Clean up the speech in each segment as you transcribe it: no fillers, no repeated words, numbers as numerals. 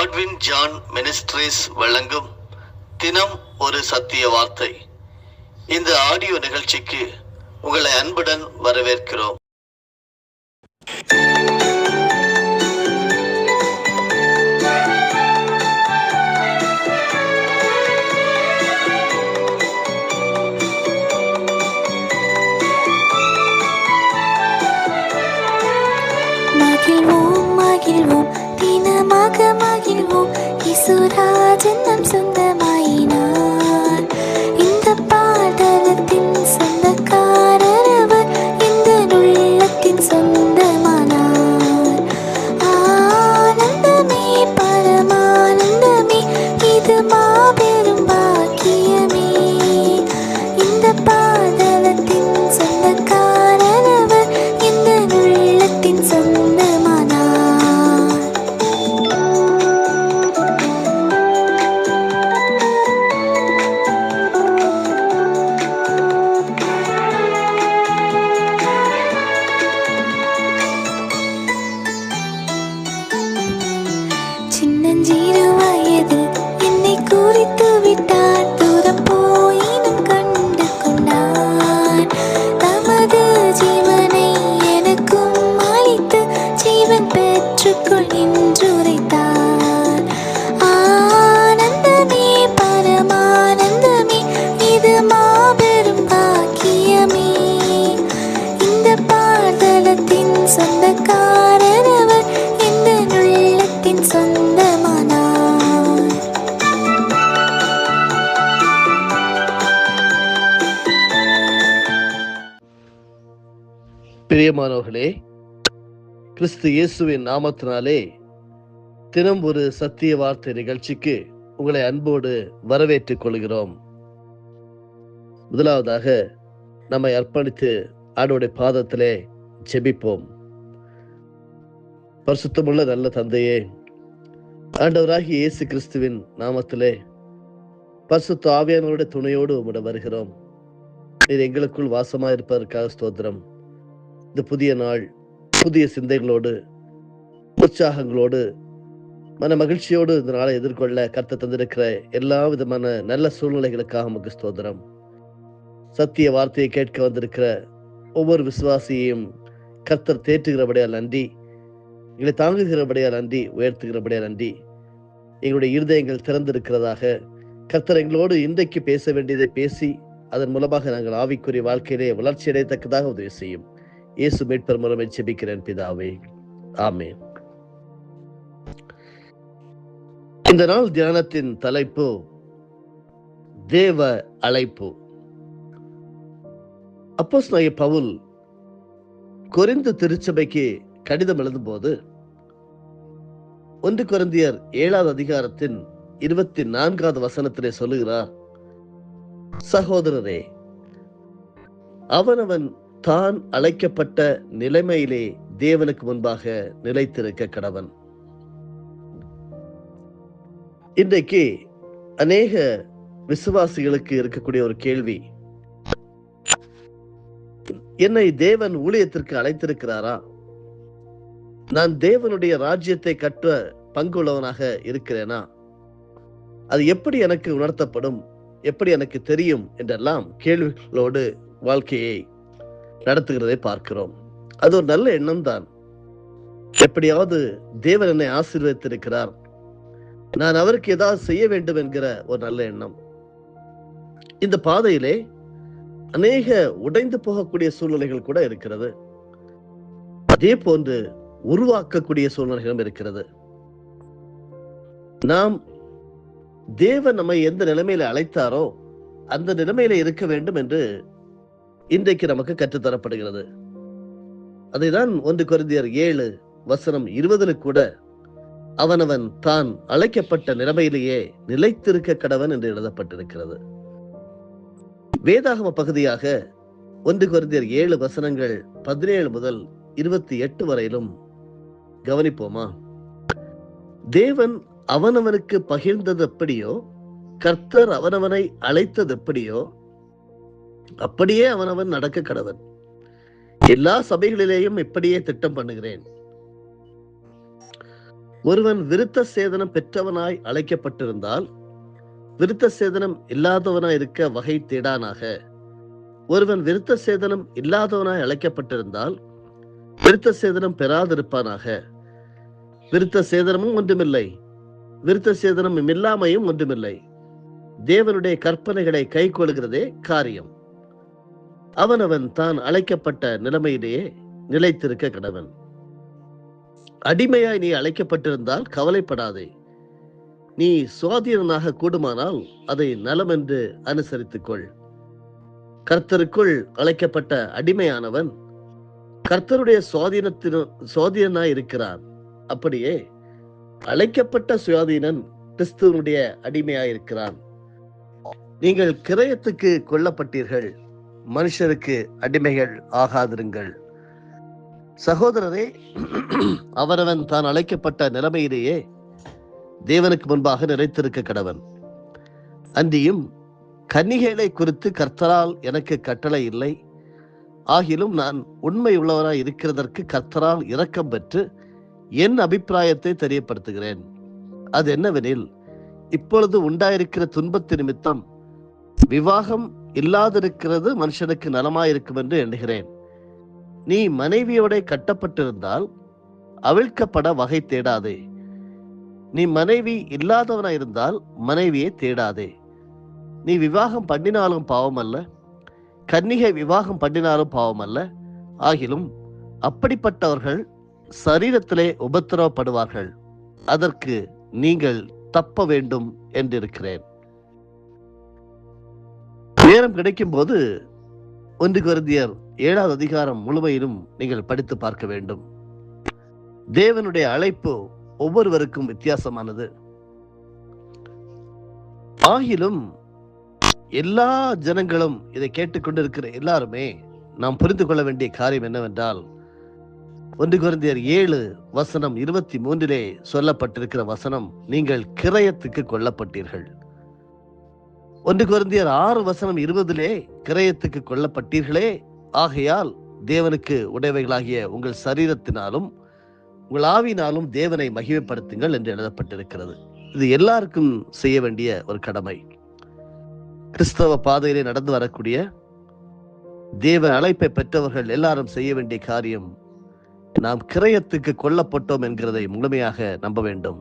Godwin John ministries வழங்கும் தினம் ஒரு சத்திய வார்த்தை. இந்த ஆடியோ நிகழ்ச்சிக்கு உங்களை அன்புடன் வரவேற்கிறோம். மகிழ்வோம் மகிழ்வோம் தினமாக மகிழ்வோம், இசுராஜன் நம் சொந்தமாயினார். இந்த பாடலத்தின் சொந்தக்காரர் அவர், இந்த உள்ளத்தின் சொந்தமானார். ஆனந்தமே பரமானந்தமே, இது மாபெரும் பாக்கியமே. இந்த பாடலத்தின் சொந்தக்காரர் அவர், இந்த உள்ளத்தின் சொந்தமானார். சின்னஞ்சிறு வயதில் என்னை குறித்து விட்டார், தூரம் போயினும் கண்டு கொண்டார். தமது ஜீவனை எனக்கும் அளித்து ஜீவன் பெற்றுக்கொள் என்று உரைத்தார். ஆனந்தமே பரமானந்தமே, இது மாபெரும் பாக்கியமே. இந்த பாதலத்தின் சொந்தக்காரர் அவர், இந்த உள்ளத்தின் சொந்தமானார். பிரியமானவர்களே, கிறிஸ்து இயேசுவின் நாமத்தினாலே தினம் ஒரு சத்திய வார்த்தை நிகழ்ச்சிக்கு உங்களை அன்போடு வரவேற்றுக் கொள்கிறோம். முதலாவதாக நம்மை அர்ப்பணித்து ஆண்டவருடைய பாதத்திலே ஜெபிப்போம். பரிசுத்தமுள்ள நல்ல தந்தையே, ஆண்டவராகிய இயேசு கிறிஸ்துவின் நாமத்திலே பரிசுத்த ஆவியானவருடைய துணையோடு உம்மிடம் வருகிறோம். நீர் எங்களுக்குள் வாசமாயிருப்பதற்காக ஸ்தோத்திரம். இந்த புதிய நாள் புதிய சிந்தைகளோடு, உற்சாகங்களோடு, மன மகிழ்ச்சியோடு இந்த நாளை எதிர்கொள்ள கர்த்தர் தந்திருக்கிற எல்லா விதமான நல்ல சூழ்நிலைகளுக்காக உமக்கு ஸ்தோத்திரம். சத்திய வார்த்தையை கேட்க வந்திருக்கிற ஒவ்வொரு விசுவாசியையும் கர்த்தர் தேற்றுகிறபடியால் நன்றி, எங்களை தாங்குகிறபடியால் நன்றி, உயர்த்துகிறபடியால் நன்றி. எங்களுடைய இருதயங்கள் திறந்திருக்கிறதாக கர்த்தர் எங்களோடு இன்றைக்கு பேச வேண்டியதை பேசி அதன் மூலமாக நாங்கள் ஆவிக்குரிய வாழ்க்கையிலே வளர்ச்சி அடையத்தக்கதாக உதவி செய்யும். இயேசு மீட்பர் மூலமே ஜெபிக்கிறேன் பிதாவே, ஆமென். இந்த நாள் தியானத்தின் தலைப்பு தேவ அழைப்பு. அப்போஸ்தலனாகிய பவுல் கொரிந்து திருச்சபைக்கு கடிதம் எழுதும் போது 1 கொரிந்தியர் 7வது அதிகாரத்தின் 24வது வசனத்திலே சொல்லுகிறார், சகோதரரே, அவனவன் தான் அழைக்கப்பட்ட நிலைமையிலே தேவனுக்கு முன்பாக நிலைத்திருக்க கடவன். இன்றைக்கு அநேக விசுவாசிகளுக்கு இருக்கக்கூடிய ஒரு கேள்வி, என்னை தேவன் ஊழியத்திற்கு அழைத்திருக்கிறாரா? நான் தேவனுடைய ராஜ்யத்தை கற்ற பங்குள்ளவனாக இருக்கிறேனா? அது எப்படி எனக்கு உணர்த்தப்படும், எப்படி எனக்கு தெரியும் என்றெல்லாம் கேள்விகளோடு வாழ்க்கையை நடத்துகிறதை பார்க்கிறோம். அது ஒரு நல்ல எண்ணம் தான். எப்படியாவது தேவன் என்னை ஆசீர்வதித்திருக்கிறார், நான் அவருக்கு ஏதாவது செய்ய வேண்டும் என்கிற ஒரு நல்ல எண்ணம். இந்த பாதையிலே அநேக உடைந்து போகக்கூடிய சூழ்நிலைகள் கூட இருக்கிறது. அதே போன்று உருவாக்கக்கூடிய சூழ்நிலைகளும் இருக்கிறது. நாம் தேவன் நம்மை எந்த நிலைமையில அழைத்தாரோ அந்த நிலைமையில இருக்க வேண்டும் என்று இன்றைக்கு நமக்கு கற்றுத்தரப்படுகிறது. அதைதான் 1 கொரிந்தியர் 7 வசனம் 20 கூட அவனவன் தான் அழைக்கப்பட்ட நிலைமையிலேயே நிலைத்திருக்க கடவன் என்று எழுதப்பட்டிருக்கிறது. வேதாகம பகுதியாக 1 கொரிந்தியர் 7 வசனங்கள் 17 முதல் 28 வரையிலும் கவனிப்போமா? தேவன் அவனவனுக்கு பகிர்ந்தது எப்படியோ, கர்த்தர் அவனவனை அழைத்தது எப்படியோ, அப்படியே அவனவன் நடக்க கடவன். எல்லா சபைகளிலேயும் இப்படியே திட்டம் பண்ணுகிறேன். ஒருவன் விருத்த சேதனம் பெற்றவனாய் அழைக்கப்பட்டிருந்தால் விருத்த சேதனம் இல்லாதவனாய் இருக்க வகை தேடானாக. ஒருவன் விருத்த சேதனம் இல்லாதவனாய் அழைக்கப்பட்டிருந்தால் விருத்த சேதனம் பெறாதிருப்பானாக. விருத்த சேதனமும் ஒன்றுமில்லை, விருத்த சேதனம் இல்லாமையும் ஒன்றுமில்லை. தேவனுடைய கற்பனைகளை கை கொள்கிறதே காரியம். அவனவன் தான் அழைக்கப்பட்ட நிலைமையிலேயே நிலைத்திருக்க கடவன். அடிமையாய் நீ அழைக்கப்பட்டிருந்தால் கவலைப்படாதே. நீ சுவாதீனனாக கூடுமானால் அதை நலம் என்று அனுசரித்துக் கொள். கர்த்தருக்குள் அழைக்கப்பட்ட அடிமையானவன் கர்த்தருடைய சுவாதீனாய் இருக்கிறான். அப்படியே அழைக்கப்பட்ட சுயாதீனன் கிறிஸ்துவனுடைய அடிமையாயிருக்கிறான். நீங்கள் கிரயத்துக்கு கொல்லப்பட்டீர்கள், மனுஷருக்கு அடிமைகள் ஆகாதிருங்கள். சகோதரரே, அவரவன் தான் அழைக்கப்பட்ட நிலைமையிலேயே தேவனுக்கு முன்பாக நிறைத்திருக்க கடவன். அன்றியும் கன்னிகைகளை குறித்து கர்த்தரால் எனக்கு கட்டளை இல்லை, ஆகிலும் நான் உண்மை உள்ளவராய் இருக்கிறதற்கு கர்த்தரால் இரக்கம் பெற்று என் அபிப்பிராயத்தை தெரியப்படுத்துகிறேன். அது என்னவெனில், இப்பொழுது உண்டாயிருக்கிற துன்பத்து நிமித்தம் விவாகம் இல்லாதிருக்கிறது மனுஷனுக்கு நலமாயிருக்கும் என்று எண்ணுகிறேன். நீ மனைவியோட கட்டப்பட்டிருந்தால் அவிழ்க்கப்பட வகை தேடாதே. நீ மனைவி இல்லாதவனாயிருந்தால் மனைவியை தேடாதே. நீ விவாகம் பண்ணினாலும் பாவம் அல்ல, கன்னிகை விவாகம் பண்ணினாலும் பாவம் அல்ல. ஆகிலும் அப்படிப்பட்டவர்கள் சரீரத்திலே உபத்திரவப்படுவார்கள். அதற்கு நீங்கள் தப்ப வேண்டும் என்றிருக்கிறேன். நேரம் கிடைக்கும் போது 1 கொரிந்தியர் 7வது அதிகாரம் முழுமையிலும் நீங்கள் படித்து பார்க்க வேண்டும். தேவனுடைய அழைப்பு ஒவ்வொருவருக்கும் வித்தியாசமானது. ஆகிலும் எல்லா ஜனங்களும் இதை கேட்டுக்கொண்டிருக்கிற எல்லாருமே நாம் புரிந்து கொள்ள வேண்டிய காரியம் என்னவென்றால், 1 கொரிந்தியர் 7:23 சொல்லப்பட்டிருக்கிற வசனம், நீங்கள் கிரயத்துக்கு கொல்லப்பட்டீர்கள். 1 கொரிந்தியர் 6:20 கிரயத்துக்கு கொல்லப்பட்டீர்களே, ஆகையால் தேவனுக்கு உடையவைகளாகிய உங்கள் சரீரத்தினாலும் உங்கள் ஆவினாலும் தேவனை மகிமைப்படுத்துங்கள் என்று எழுதப்பட்டிருக்கிறது. இது எல்லாருக்கும் செய்ய வேண்டிய ஒரு கடமை. கிறிஸ்தவ பாதையிலே நடந்து வரக்கூடிய தேவ அழைப்பை பெற்றவர்கள் எல்லாரும் செய்ய வேண்டிய காரியம், நாம் கிரயத்துக்கு கொல்லப்பட்டோம் என்கிறதை முழுமையாக நம்ப வேண்டும்.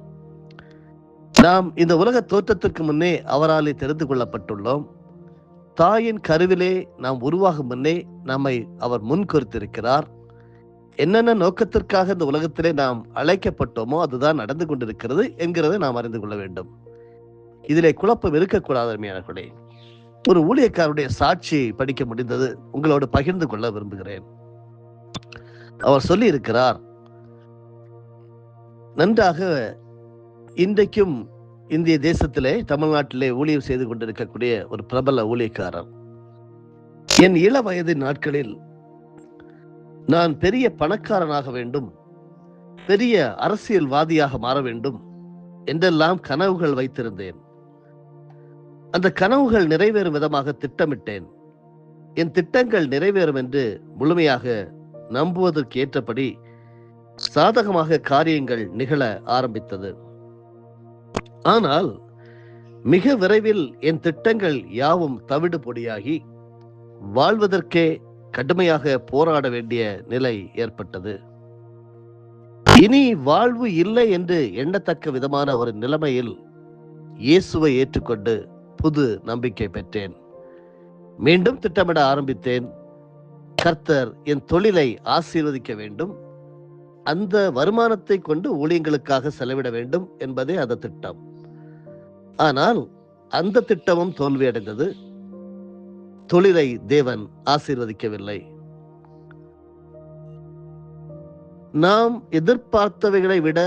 நாம் இந்த உலக தோற்றத்திற்கு முன்னே அவராலே தெரிந்து கொள்ளப்பட்டுள்ளோம். தாயின் கருவிலே நாம் உருவாகும் முன்னே நம்மை அவர் முன்குறித்திருக்கிறார். என்னென்ன நோக்கத்திற்காக இந்த உலகத்திலே நாம் அழைக்கப்பட்டோமோ அதுதான் நடந்து கொண்டிருக்கிறது என்கிறதை நாம் அறிந்து கொள்ள வேண்டும். இதிலே குழப்பம் இருக்கக்கூடாது. அருமையானவர்களே, ஒரு ஊழியக்காரருடைய சாட்சியை படிக்க முடிந்தது உங்களோடு பகிர்ந்து கொள்ள விரும்புகிறேன். அவர் சொல்லி இருக்கிறார், நன்றாக இன்றைக்கும் இந்திய தேசத்திலே தமிழ்நாட்டிலே ஊழியம் செய்து கொண்டிருக்கக்கூடிய ஒரு பிரபல ஊழியக்காரர், என் இள வயதின் நாட்களில் நான் பெரிய பணக்காரனாக வேண்டும், பெரிய அரசியல்வாதியாக மாற வேண்டும் என்றெல்லாம் கனவுகள் வைத்திருந்தேன். அந்த கனவுகள் நிறைவேறும் விதமாக திட்டமிட்டேன். என் திட்டங்கள் நிறைவேறும் என்று முழுமையாக நம்புவதற்கு ஏற்றபடி சாதகமாக காரியங்கள் நிகழ ஆரம்பித்தது. ஆனால் மிக விரைவில் என் திட்டங்கள் யாவும் தவிடு பொடியாகி வாழ்வதற்கே கடுமையாக போராட வேண்டிய நிலை ஏற்பட்டது. இனி வாழ்வு இல்லை என்று எண்ணத்தக்க விதமான ஒரு நிலைமையில் இயேசுவை ஏற்றுக்கொண்டு புது நம்பிக்கை பெற்றேன். மீண்டும் திட்டமிட ஆரம்பித்தேன். கர்த்தர் என் தொழிலை ஆசீர்வதிக்க வேண்டும், அந்த வருமானத்தை கொண்டு ஊழியங்களுக்காக செலவிட வேண்டும் என்பதே அந்த திட்டம். ஆனால் அந்த திட்டமும் தோல்வியடைந்தது. தொழிலை தேவன் ஆசீர்வதிக்கவில்லை. நாம் எதிர்பார்த்தவைகளை விட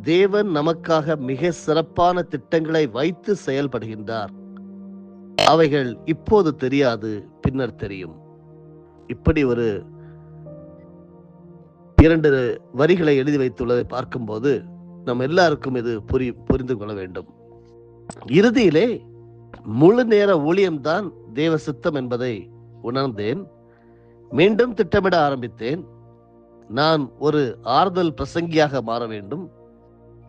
தேவன் நமக்காக மிக சிறப்பான திட்டங்களை வைத்து செயல்படுகின்றார். அவைகள் இப்போது தெரியாது, பின்னர் தெரியும். இப்படி ஒரு 2 வரிகளை எழுதி வைத்துள்ளதை பார்க்கும்போது நம்ம எல்லாருக்கும் இது புரிந்து கொள்ள வேண்டும். இறுதியிலே முழு நேர ஊழியம்தான் தேவ சித்தம் என்பதை உணர்ந்தேன். மீண்டும் திட்டமிட ஆரம்பித்தேன். நான் ஒரு ஆறுதல் பிரசங்கியாக மாற வேண்டும்,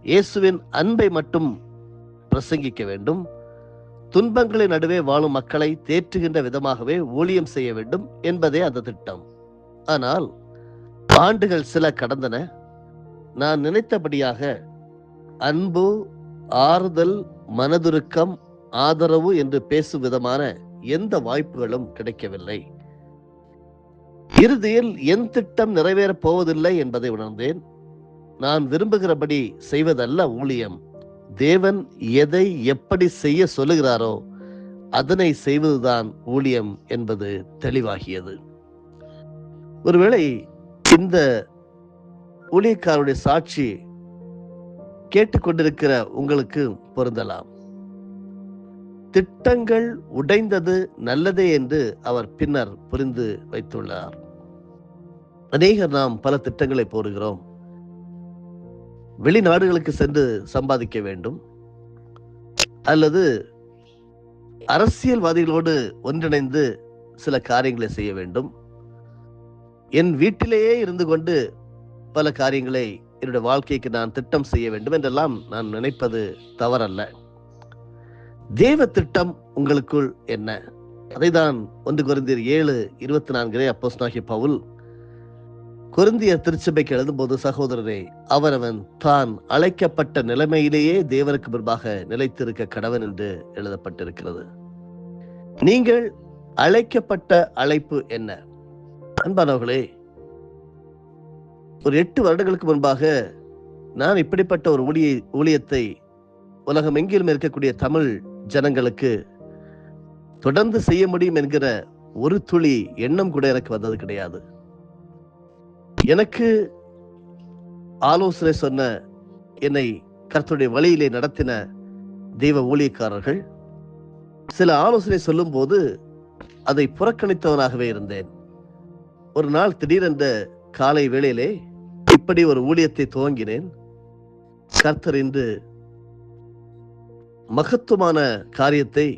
இயேசுவின் அன்பை மட்டும் பிரசங்கிக்க வேண்டும். துன்பங்களின் நடுவே வாழும் மக்களை தேற்றுகின்ற விதமாகவே ஊழியம் செய்ய வேண்டும் என்பதே அந்த திட்டம். ஆனால் ஆண்டுகள் சில கடந்தன. நான் நினைத்தபடியாக அன்பு, ஆறுதல், மனதுருக்கம், ஆதரவு என்று பேசும் விதமான எந்த வாய்ப்புகளும் கிடைக்கவில்லை. இறுதியில் என் திட்டம் நிறைவேறப் போவதில்லை என்பதை உணர்ந்தேன். நான் விரும்புகிறபடி செய்வதல்ல ஊழியம். தேவன் எதை எப்படி செய்ய சொல்லுகிறாரோ அதனை செய்வதுதான் ஊழியம் என்பது தெளிவாகியது. ஒருவேளை இந்த ஊழியக்காரருடைய சாட்சி கேட்டுக்கொண்டிருக்கிற உங்களுக்கு பொருந்தலாம். திட்டங்கள் உடைந்தது நல்லதே என்று அவர் பின்னர் புரிந்து வைத்துள்ளார். அநேகர் நாம் பல திட்டங்களை போடுகிறோம். வெளிநாடுகளுக்கு சென்று சம்பாதிக்க வேண்டும், அல்லது அரசியல்வாதிகளோடு ஒன்றிணைந்து சில காரியங்களை செய்ய வேண்டும், என் வீட்டிலேயே இருந்து கொண்டு பல காரியங்களை என்னுடைய வாழ்க்கைக்கு நான் திட்டம் செய்ய வேண்டும் என்றெல்லாம் நான் நினைப்பது தவறல்ல. தேவ திட்டம் உங்களுக்குள் என்ன? அதைதான் 1 கொரிந்தியர் 7:24 அப்போஸ்தலனாகிய பவுல் கொரிந்தியர் திருச்சபைக்கு எழுதும்போது, சகோதரரே, அவரவன் தான் அழைக்கப்பட்ட நிலைமையிலேயே தேவனுக்கு முன்பாக நிலைத்திருக்க கடவன் என்று எழுதப்பட்டிருக்கிறது. நீங்கள் அழைக்கப்பட்ட அழைப்பு என்ன? அன்பானவர்களே, ஒரு 8 வருடங்களுக்கு முன்பாக நான் இப்படிப்பட்ட ஒரு ஊழியத்தை உலகம் எங்கிலும் இருக்கக்கூடிய தமிழ் ஜனங்களுக்கு தொடர்ந்து செய்ய முடியும் என்கிற ஒரு துளி எண்ணம் கூட எனக்கு வந்தது கிடையாது. எனக்கு ஆலோசனை சொன்ன, என்னை கர்த்தருடைய வழியிலே நடத்தின தெய்வ ஊழியக்காரர்கள் சில ஆலோசனை சொல்லும் போது அதை புறக்கணித்தவனாகவே இருந்தேன். ஒரு நாள் திடீரென்ற காலை வேளையிலே இப்படி ஒரு ஊழியத்தை துவங்கினேன். கர்த்தர் இன்று மகத்துவமான காரியத்தை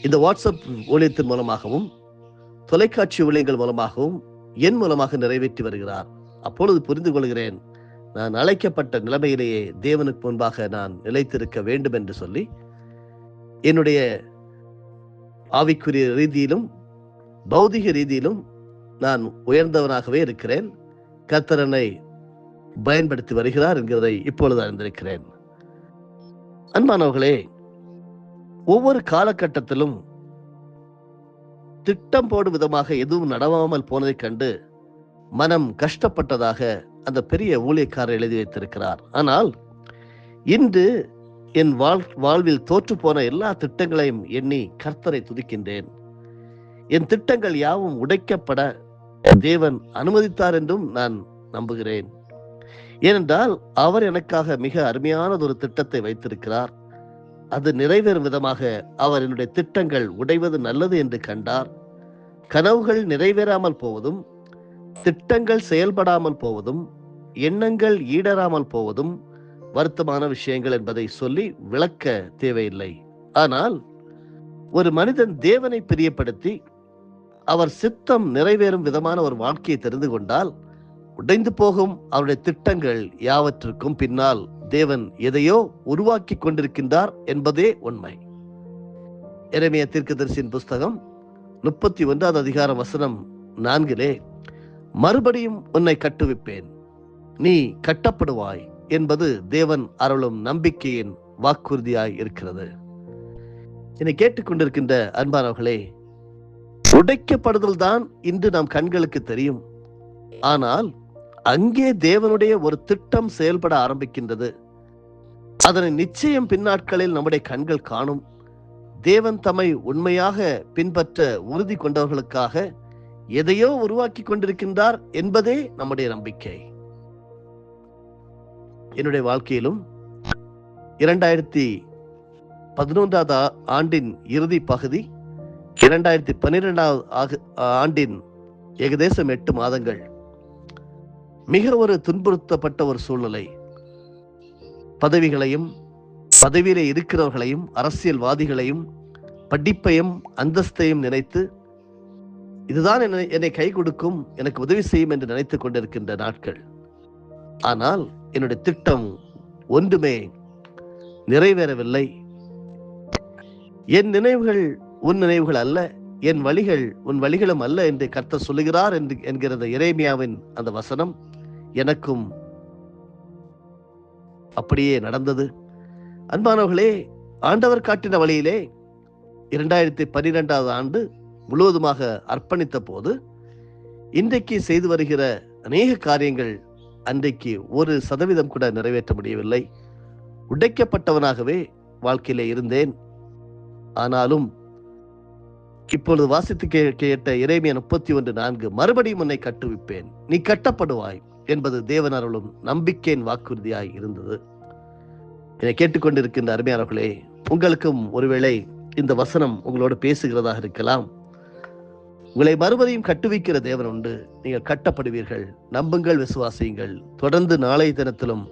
இந்த வாட்ஸ்அப் ஊழியத்தின் மூலமாகவும் தொலைக்காட்சி ஊழியங்கள் மூலமாகவும் என் மூலமாக நிறைவேற்றி வருகிறார். அப்பொழுது புரிந்து கொள்கிறேன், நான் அழைக்கப்பட்ட நிலைமையிலேயே தேவனுக்கு முன்பாக நான் நிலைத்திருக்க வேண்டும் என்று சொல்லி என்னுடைய ஆவிக்குரிய ரீதியிலும் பௌதிக ரீதியிலும் நான் உயர்ந்தவனாகவே இருக்கிறேன். கர்த்தர் என்னை பயன்படுத்தி வருகிறார் என்கிறதை இப்பொழுது அறிந்திருக்கிறேன். அன்பானவர்களே, ஒவ்வொரு காலகட்டத்திலும் திட்டம் போடும் விதமாக எதுவும் நடவாமல் போனதைக் கண்டு மனம் கஷ்டப்பட்டதாக அந்த பெரிய ஊழியக்காரர் எழுதி வைத்திருக்கிறார். ஆனால் இன்று என் வாழ்வில் தோற்று போன எல்லா திட்டங்களையும் எண்ணி கர்த்தரை துதிக்கின்றேன். என் திட்டங்கள் யாவும் உடைக்கப்பட தேவன் அனுமதித்தார் என்றும் நான் நம்புகிறேன். ஏனென்றால் அவர் எனக்காக மிக அருமையானதொரு திட்டத்தை வைத்திருக்கிறார். அது நிறைவேறும் விதமாக அவர் என்னுடைய திட்டங்கள் உடைவது நல்லது என்று கண்டார். கனவுகள் நிறைவேறாமல் போவதும், திட்டங்கள் செயல்படாமல் போவதும், எண்ணங்கள் ஈடேறாமல் போவதும் வருத்தமான விஷயங்கள் என்பதை சொல்லி விளக்க தேவையில்லை. ஆனால் ஒரு மனிதன் தேவனை பிரியப்படுத்தி அவர் சித்தம் நிறைவேறும் விதமான ஒரு வாழ்க்கையை தெரிந்து கொண்டால், உடைந்து போகும் அவருடைய திட்டங்கள் யாவற்றிற்கும் பின்னால் தேவன் எதையோ உருவாக்கி கொண்டிருக்கின்றார் என்பதே உண்மை. எரேமியா தீர்க்கதரிசியின் புஸ்தகம் 31 அதிகாரம் வசனம் 4 மறுபடியும் உன்னை கட்டுவிப்பேன், நீ கட்டப்படுவாய் என்பது தேவன் அருளும் நம்பிக்கையின் வாக்குறுதியாய் இருக்கிறது. என்னை கேட்டுக்கொண்டிருக்கின்ற அன்பானவர்களே, உடைக்கப்படுதல் தான் இன்று நம் கண்களுக்கு தெரியும். ஆனால் அங்கே தேவனுடைய ஒரு திட்டம் செயல்பட ஆரம்பிக்கின்றது. அதனை நிச்சயம் பின்னாட்களில் நம்முடைய கண்கள் காணும். தேவன் தம்மை உண்மையாக பின்பற்ற உறுதி கொண்டவர்களுக்காக எதையோ உருவாக்கி கொண்டிருக்கின்றார் என்பதே நம்முடைய நம்பிக்கை. என்னுடைய வாழ்க்கையிலும் 2011 ஆண்டின் இறுதி பகுதி, 2012 ஆண்டின் ஏகதேசம் 8 மாதங்கள் மிக ஒரு துன்புறுத்தப்பட்ட ஒரு சூழ்நிலை. பதவிகளையும் பதவியிலே இருக்கிறவர்களையும் அரசியல்வாதிகளையும் படிப்பையும் அந்தஸ்தையும் நினைத்து இதுதான் என்னை கை கொடுக்கும், எனக்கு உதவி செய்யும் என்று நினைத்துக் கொண்டிருக்கின்ற நாட்கள். ஆனால் என்னுடைய திட்டம் ஒன்றுமே நிறைவேறவில்லை. என் நினைவுகள் உன் நினைவுகள் அல்ல, என் வழிகள் உன் வழிகளும் அல்ல என்று கர்த்தர் சொல்லுகிறார் என்கிற எரேமியாவின் அந்த வசனம் எனக்கும் அப்படியே நடந்தது. அன்பானவர்களே, ஆண்டவர் காட்டின வழியிலே 2012 ஆண்டு முழுவதுமாக அர்ப்பணித்த போது இன்றைக்கு செய்து வருகிற அநேக காரியங்கள் அன்றைக்கு 1% கூட நிறைவேற்ற முடியவில்லை. உடைக்கப்பட்டவனாகவே வாழ்க்கையிலே இருந்தேன். ஆனாலும் இப்பொழுது வாசித்து கேட்ட எரேமியா 31:4 மறுபடியும் உன்னை கட்டுவிப்பேன், நீ கட்டப்படுவாய் என்பது தேவன் அருளும் நம்பிக்கையின் வாக்குறுதியாய் இருந்தது. என்னை கேட்டுக்கொண்டிருக்கின்ற அருமையானவர்களே, உங்களுக்கும் ஒருவேளை இந்த வசனம் உங்களோடு பேசுகிறதாக இருக்கலாம். உங்களை மறுபடியும் கட்டுவிக்கிற தேவன் உண்டு, நீங்கள் கட்டப்படுவீர்கள். நம்புங்கள், விசுவாசியுங்கள். தொடர்ந்து நாளை தினத்திலும்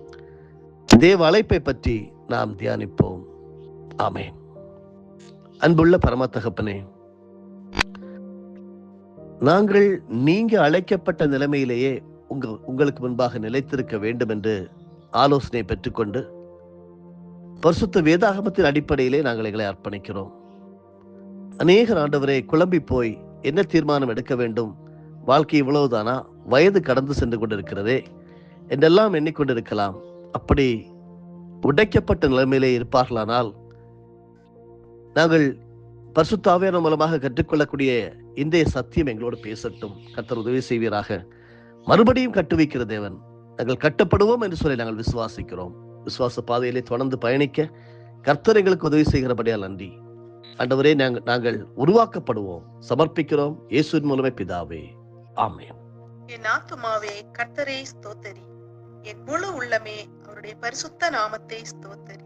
தேவ அழைப்பை பற்றி நாம் தியானிப்போம். ஆமென். அன்புள்ள பரம தகப்பனே, நாங்கள் நீங்க அழைக்கப்பட்ட நிலைமையிலேயே உங்களுக்கு முன்பாக நிலைத்திருக்க வேண்டும் என்று ஆலோசனை பெற்றுக்கொண்டு பரிசுத்த வேதாகமத்தின் அடிப்படையிலே நாங்கள் எங்களை அர்ப்பணிக்கிறோம். அநேக ஆண்டவரே குழம்பி போய் என்ன தீர்மானம் எடுக்க வேண்டும், வாழ்க்கை இவ்வளவுதானா, வயது கடந்து சென்று கொண்டிருக்கிறதே என்றெல்லாம் எண்ணிக்கொண்டிருக்கலாம். அப்படி உடைக்கப்பட்ட நிலைமையிலே இருப்பார்களானால் நாங்கள் பரிசுத்த ஆவியானவர் மூலமாக கற்றுக்கொள்ளக்கூடிய இன்றைய சத்தியம் எங்களோடு பேசட்டும். கர்த்தர் உதவி செய்வீராக. மறுபடியும் கட்டுவிக்கிற தேவன், நாங்கள் கட்டப்படுவோம் என்று சொல்லி நாங்கள் விசுவாசிக்கிறோம். விசுவாச பாதையிலே தொடர்ந்து பயணிக்க கர்த்தர் எங்களுக்கு உதவி செய்கிறபடியால் நன்றி. ஆண்டவரே, நாங்கள் உருவாக்கப்படுவோம். சமர்ப்பிக்கிறோம் இயேசுவின் மூலமே பிதாவே, ஆமென். என் ஆத்துமாவே கர்த்தரை ஸ்தோத்தரி, என் முழு உள்ளமே அவருடைய பரிசுத்த நாமத்தை ஸ்தோத்தரி.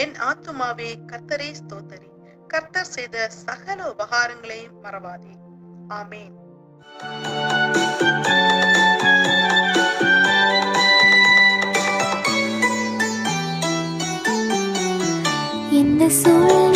என் ஆத்துமாவே கர்த்தரை ஸ்தோத்தரி, கர்த்தர் செய்த சகல உபகாரங்களையும் மறவாதே. ஆமென். இந்த சூழ்நிலை